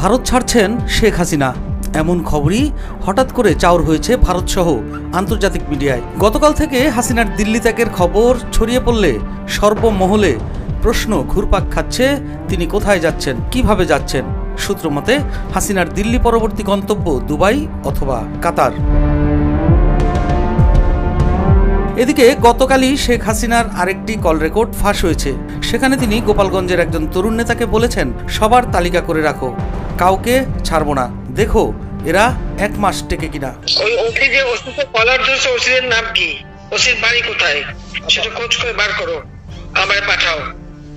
ভারত ছাড়ছেন শেখ হাসিনা, এমন খবরই হঠাৎ করে চাউর হয়েছে ভারতসহ আন্তর্জাতিক মিডিয়ায়। গতকাল থেকে হাসিনার দিল্লি ত্যাগের খবর ছড়িয়ে পড়লে সর্বমহলে প্রশ্ন ঘুরপাক খাচ্ছে, তিনি কোথায় যাচ্ছেন, কিভাবে যাচ্ছেন। সূত্র মতে হাসিনার দিল্লি পরবর্তী গন্তব্য দুবাই অথবা কাতার। এদিকে গতকালই শেখ হাসিনার আরেকটি কল রেকর্ড ফাঁস হয়েছে। সেখানে তিনি গোপালগঞ্জের একজন তরুণ নেতাকে বলেছেন, সবার তালিকা করে রাখো, কাউকে ছাড়বো না, দেখো এরা 1 মাস টেকে কিনা। ওই ওসি যে ওসিকে কলার ধরছে, ওসির নাম কি, ওসির বাড়ি কোথায় সেটা খোঁজ করে বার করো, আমায় পাঠাও।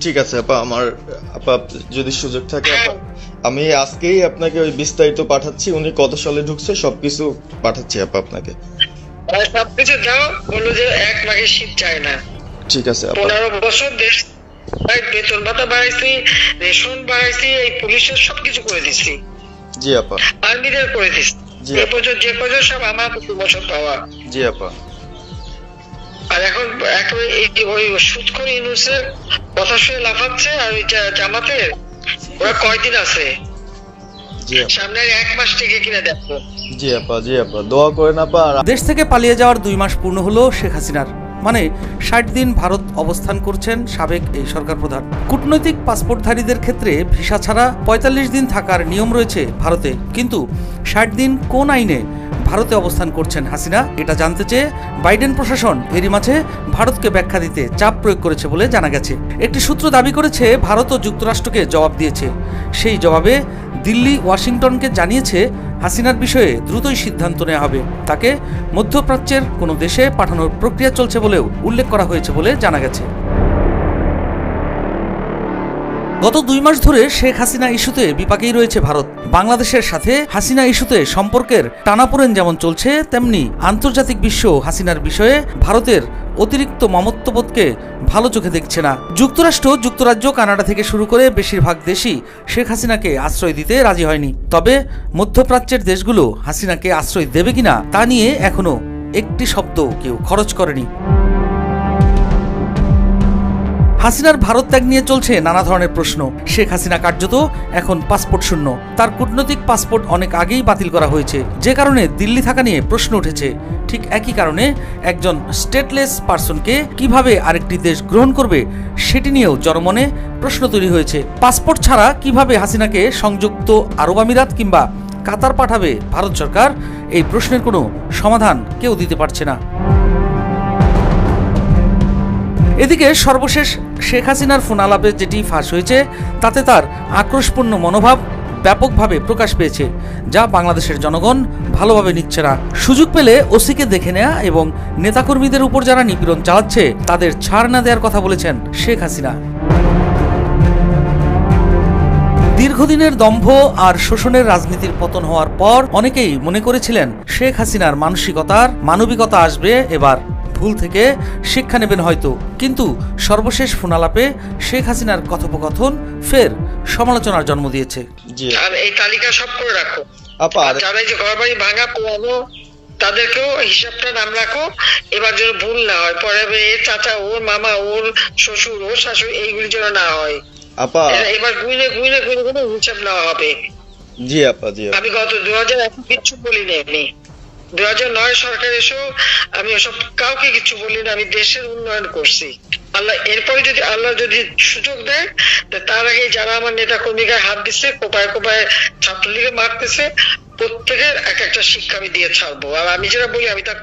ঠিক আছে আপা, আপা যদি সুযোগ থাকে আপা, আমি আজকেই আপনাকে ওই বিস্তারিত পাঠাচ্ছি। উনি কত সালে ঢুকছে সবকিছু পাঠাচ্ছি আপা আপনাকে। সবকিছু দাও, বললো যে 1 মাসের শীত চায় না। ঠিক আছে আপা। 15 বছর দেশ বেতন ভাতা বাড়াইছি, রেশন বাড়াইছি, এই পুলিশের সবকিছু করে দিচ্ছি। জি আপা। আর্মিদের করে দিচ্ছি। যে পর্যন্ত সব আমার বছর পাওয়া। জি আপা। আর এখন ওই সুদখোর ইউনূসের কথা শুনে লাফাচ্ছে। আর ওই জামাতের ওরা কয়দিন আছে, সামনে 1 মাস থেকে কিনা দেখো। জি আপা, জি আপা, দোয়া করেন আপা। দেশ থেকে পালিয়ে যাওয়ার 2 মাস পূর্ণ হলো শেখ হাসিনার, মানে 60 দিন ভারত অবস্থান করছেন সাবেক এই সরকার প্রধান। কূটনৈতিক পাসপোর্টধারীদের ক্ষেত্রে ভিসা ছাড়া 45 দিন থাকার নিয়ম রয়েছে ভারতে, কিন্তু 60 দিন কোন আইনে ভারতে অবস্থান করছেন হাসিনা, এটা জানতে চেয়ে বাইডেন প্রশাসন এরই মাঝে ভারতকে ব্যাখ্যা দিতে চাপ প্রয়োগ করেছে বলে জানা গেছে। একটি সূত্র দাবি করেছে ভারত ও যুক্তরাষ্ট্রকে জবাব দিয়েছে। সেই জবাবে দিল্লি ওয়াশিংটনকে জানিয়েছে হাসিনার বিষয়ে দ্রুতই সিদ্ধান্ত নেওয়া হবে, তাকে মধ্যপ্রাচ্যের কোনো দেশে পাঠানোর প্রক্রিয়া চলছে বলেও উল্লেখ করা হয়েছে বলে জানা গেছে। গত 2 মাস ধরে শেখ হাসিনা ইস্যুতে বিপাকেই রয়েছে ভারত। বাংলাদেশের সাথে হাসিনা ইস্যুতে সম্পর্কের টানাপোড়েন যেমন চলছে, তেমনি আন্তর্জাতিক বিশ্ব হাসিনার বিষয়ে ভারতের অতিরিক্ত মমত্ববোধকে ভালো চোখে দেখছে না। যুক্তরাষ্ট্র, যুক্তরাজ্য, কানাডা থেকে শুরু করে বেশিরভাগ দেশই শেখ হাসিনাকে আশ্রয় দিতে রাজি হয়নি। তবে মধ্যপ্রাচ্যের দেশগুলো হাসিনাকে আশ্রয় দেবে কিনা তা নিয়ে এখনো একটি শব্দ কেউ খরচ করেনি। হাসিনার ভারত ত্যাগ নিয়ে চলছে নানা ধরনের প্রশ্ন। শেখ হাসিনা কার্যত এখন পাসপোর্ট শূন্য, তার কূটনৈতিক পাসপোর্ট অনেক আগেই বাতিল করা হয়েছে, যে কারণে দিল্লি থাকা নিয়ে প্রশ্ন উঠেছে। ঠিক একই কারণে একজন স্টেটলেস পার্সনকে কিভাবে আরেকটি দেশ গ্রহণ করবে সেটি নিয়েও জনমনে প্রশ্ন তৈরি হয়েছে। পাসপোর্ট ছাড়া কিভাবে হাসিনাকে সংযুক্ত আরব আমিরাত কিংবা কাতার পাঠাবে ভারত সরকার, এই প্রশ্নের কোনো সমাধান কেউ দিতে পারছে না। এদিকে সর্বশেষ শেখ হাসিনার ফোন আলাপে যেটি ফাঁস হয়েছে, তাতে তার আক্রোশপূর্ণ মনোভাব ব্যাপকভাবে প্রকাশ পেয়েছে, যা বাংলাদেশের জনগণ ভালোভাবে নিচ্ছে না। সুযোগ পেলে ওসিকে দেখে নেয়া এবং নেতাকর্মীদের উপর যারা নিপীড়ন চালাচ্ছে তাদের ছাড় না দেওয়ার কথা বলেছেন শেখ হাসিনা। দীর্ঘদিনের দম্ভ আর শোষণের রাজনীতির পতন হওয়ার পর অনেকেই মনে করেছিলেন শেখ হাসিনার মানবিকতা আসবে, এবার ভুল থেকে শিক্ষা নেবেন হয়তো। কিন্তু সর্বশেষ ফোনালাপে শেখ হাসিনার কথোপকথন ফের সমালোচনার জন্ম দিয়েছে। আর এই তালিকা সব করে রাখো আপা, যারা যে ঘরবাড়ি ভাঙা পোড়ানো তাদেরকেও হিসাবটা নাম রাখো, এবার যেন ভুল না হয়। পরে এর চাচা, ওর মামা, ওর শ্বশুর, ওর শাশুড়ি, এইগুলি যেন না হয় আপা। এবার গুইনে হিসাব নেওয়া হবে। জি আপা, জি। আমি গত 2001 কিচ্ছু বলিনি, আমি 2009 সরকার এসেও আমি ওসব কাউকে কিছু বলি না। আমি দেশের উন্নয়ন করছি। এরপরে যদি আল্লাহ যদি সুযোগ দেয়, তার আগে যারা আমার নেতা কর্মীকে হাত দিচ্ছে, কোপায় ছাত্রলীগে মারতেছে, প্রত্যেকের এক একটা শিক্ষা আমি দিয়ে ছাড়বো। আর আমি যেটা বলি আমি তা